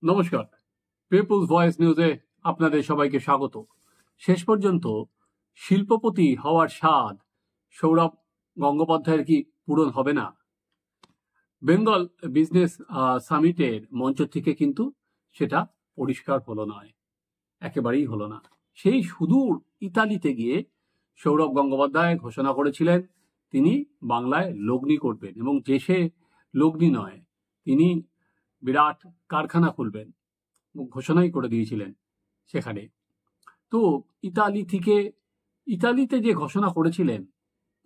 নমস্কার, people's voice নিউজে আপনাদের সবাইকে স্বাগত। শেষ পর্যন্ত শিল্পপতি হওয়ার স্বাদ সৌরভ গঙ্গোপাধ্যায়ের কি পূরণ হবে না? বেঙ্গল বিজনেস সামিটের মঞ্চ থেকে কিন্তু সেটা পরিষ্কার হলো নয়, একেবারেই হলো না। সেই সুদূর ইতালিতে গিয়ে সৌরভ গঙ্গোপাধ্যায় ঘোষণা করেছিলেন তিনি বাংলায় লগ্নি করবেন, এবং দেশে লগ্নি নয়, তিনি বিরাট কারখানা খুলবেন ঘোষণাই করে দিয়েছিলেন সেখানে। তো ইতালিতে যে ঘোষণা করেছিলেন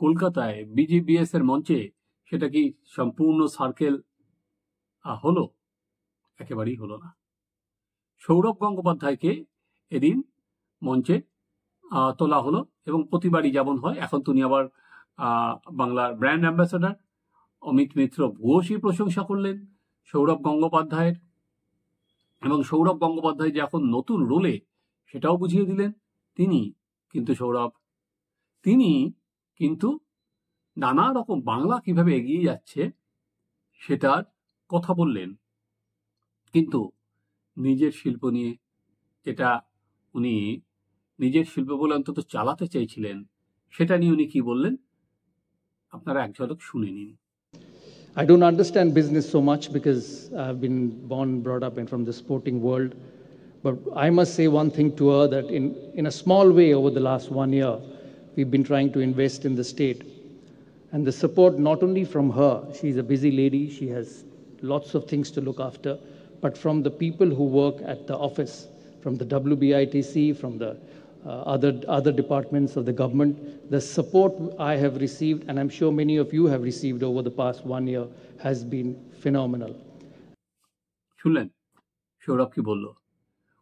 কলকাতায় বিজিবিএস এর মঞ্চে, সেটা কি সম্পূর্ণ সার্কেল হলো? একেবারেই হলো না। সৌরভ গঙ্গোপাধ্যায়কে এদিন মঞ্চে তোলা হলো, এবং প্রতিবারই যেমন হয়, এখন তিনি আবার বাংলার ব্র্যান্ড অ্যাম্বাসাডার। অমিত মিত্র ঘোষই প্রশংসা করলেন সৌরভ গঙ্গোপাধ্যায়ের, এবং সৌরভ গঙ্গোপাধ্যায় যে এখন নতুন রোলে সেটাও বুঝিয়ে দিলেন তিনি কিন্তু নানা রকম বাংলা কিভাবে এগিয়ে যাচ্ছে সেটার কথা বললেন। কিন্তু নিজের শিল্প নিয়ে, যেটা উনি নিজের শিল্প বলে অন্তত চালাতে চাইছিলেন, সেটা নিয়ে উনি কি বললেন আপনারা এক ঝলক শুনে নিন। I don't understand business so much because I've been born, brought up from the sporting world. But I must say one thing to her, that in a small way over the last 1 year, we've been trying to invest in the state. And the support not only from her, she's a busy lady, she has lots of things to look after, but from the people who work at the office, from the WBITC, from the other departments of the government. The support I have received, and I'm sure many of you have received over the past 1 year, has been phenomenal. শুনলেন সৌরভ কি বলল?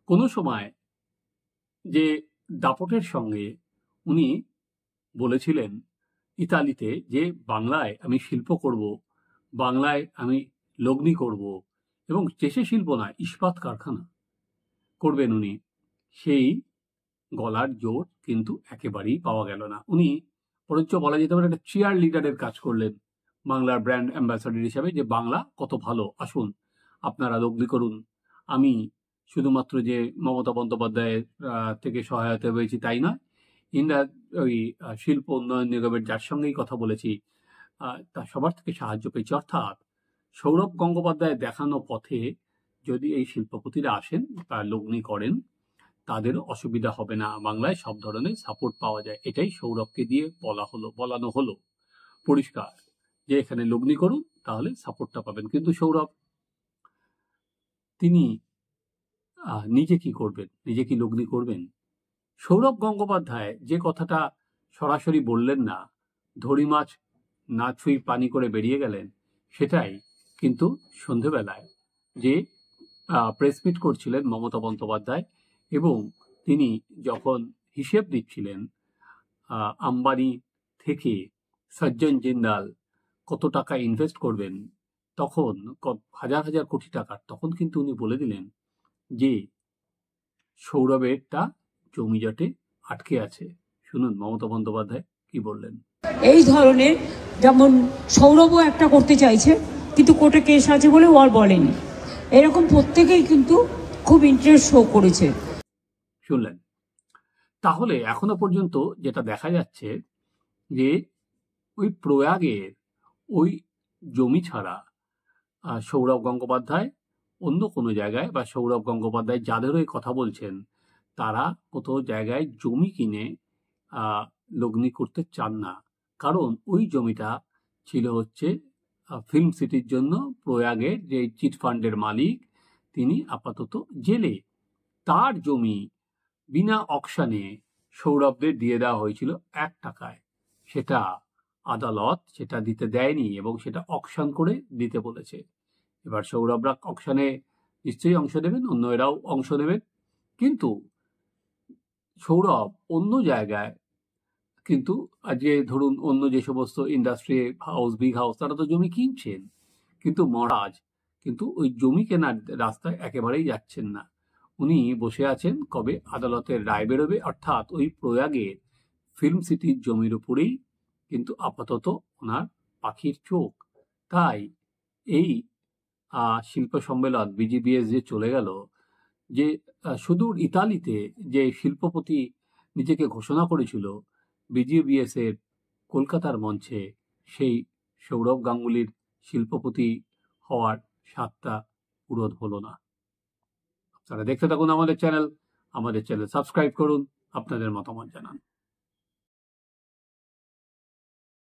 কোনো সময় যে দাপটের সঙ্গে উনি বলেছিলেন ইতালিতে যে বাংলায় আমি শিল্প করব, বাংলায় আমি লগ্নি করব, এবং দেশে শিল্প না, ইস্পাত কারখানা করবেন উনি, সেই গলার জোর কিন্তু একেবারেই পাওয়া গেল না। উনি বরঞ্চ বলা যেতে পারে একটা চিয়ার লিডারের কাজ করলেন বাংলার ব্র্যান্ড অ্যাম্বাসাডার হিসাবে, যে বাংলা কত ভালো, আসুন আপনারা লগ্নি করুন। আমি শুধুমাত্র যে মমতা বন্দ্যোপাধ্যায়ের থেকে সহায়তা পেয়েছি তাই নয়, ওই শিল্প উন্নয়ন নিগমের যার সঙ্গেই কথা বলেছি তা সবার থেকে সাহায্য পেয়েছি। অর্থাৎ সৌরভ গঙ্গোপাধ্যায় দেখানো পথে যদি এই শিল্পপতিরা আসেন বা লগ্নি করেন, তাদের অসুবিধা হবে না, বাংলায় সব ধরনের সাপোর্ট পাওয়া যায়। এটাই সৌরভকে দিয়ে বলানো হলো পরিষ্কার, যে এখানে লগ্নি করুন তাহলে সাপোর্টটা পাবেন। কিন্তু সৌরভ তিনি নিজে কি করবেন? নিজে কি লগ্নি করবেন? সৌরভ গঙ্গোপাধ্যায় যে কথাটা সরাসরি বললেন না, ধরি মাছ না ছুঁই পানি করে বেরিয়ে গেলেন, সেটাই কিন্তু সন্ধেবেলায় যে প্রেস মিট করছিলেন মমতা বন্দ্যোপাধ্যায়, এবং তিনি যখন হিসেব দিচ্ছিলেন আম্বানি থেকে সজ্জন জিন্দাল কত টাকা ইনভেস্ট করবেন, তখন হাজার হাজার কোটি টাকার, তখন কিন্তু উনি বলে দিলেন যে সৌরভেরটা জমিজটে আটকে আছে। শুনুন মমতা বন্দ্যোপাধ্যায় কি বললেন। এই ধরনের যেমন সৌরভও একটা করতে চাইছে, কিন্তু কোর্টে কেস আছে বলে ও আর বলেনি, এরকম প্রত্যেকেই কিন্তু খুব ইন্টারেস্ট শো করেছে। শুনলেন? তাহলে এখনো পর্যন্ত যেটা দেখা যাচ্ছে যে ওই প্রয়াগের ওই জমি ছাড়া সৌরভ গঙ্গোপাধ্যায় অন্য কোনো জায়গায়, বা সৌরভ গঙ্গোপাধ্যায় যাদের ওই কথা বলছেন, তারা কোথাও জায়গায় জমি কিনে লগ্নি করতে চান না। কারণ ওই জমিটা ছিল হচ্ছে ফিল্ম সিটির জন্য। প্রয়াগের যে চিট ফান্ডের মালিক, তিনি আপাতত জেলে। তার জমি বিনা অকশনে সৌরভদের দিয়ে দেওয়া হয়েছিল 1 টাকায়। সেটা আদালত সেটা দিতে দেয়নি, এবং সেটা অকশন করে দিতে বলেছে। এবার সৌরভরা অকশনে নিশ্চয়ই অংশ নেবেন, অন্য এরাও অংশ নেবেন, কিন্তু সৌরভ অন্য জায়গায় কিন্তু আজকে ধরুন অন্য যে সমস্ত ইন্ডাস্ট্রি হাউস, বিগ হাউস, তারা তো জমি কিনছেন, কিন্তু মহারাজ কিন্তু ওই জমি কেনার রাস্তায় একেবারেই যাচ্ছেন না। উনি বসে আছেন কবে আদালতের রায় বেরোবে, অর্থাৎ ওই প্রয়াগের ফিল্ম সিটির জমির উপরেই কিন্তু আপাতত ওনার পাখির চোখ। তাই এই শিল্প সম্মেলন বিজিবিএস যে চলে গেল, যে সুদূর ইতালিতে যে শিল্পপতি নিজেকে ঘোষণা করেছিল বিজিবিএস এর কলকাতার মঞ্চে, সেই সৌরভ গাঙ্গুলির শিল্পপতি হওয়ার স্বাদটা পূরণ হলো না। আপনারা দেখতে থাকুন আমাদের চ্যানেল সাবস্ক্রাইব করুন, আপনাদের মতামত জানান।